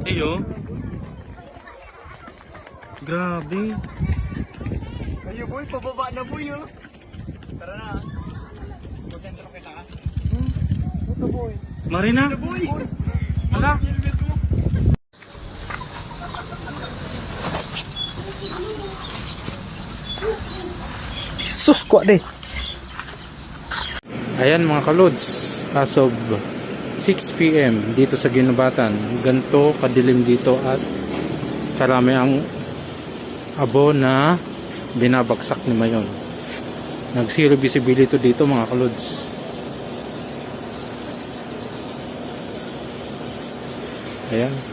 Ayo. Grabe. Ayo boy, pababa na boy oh. Tara na. Konsentro kita ka. Ito boy. Marina. Boy. Ala. Sus ko deh. Ayan mga kalods, as of 6 PM dito sa Ginubatan, ganito kadilim dito at karami ang abo na binabagsak ni Mayon. Nag zero visibility dito mga kalods. Ayan.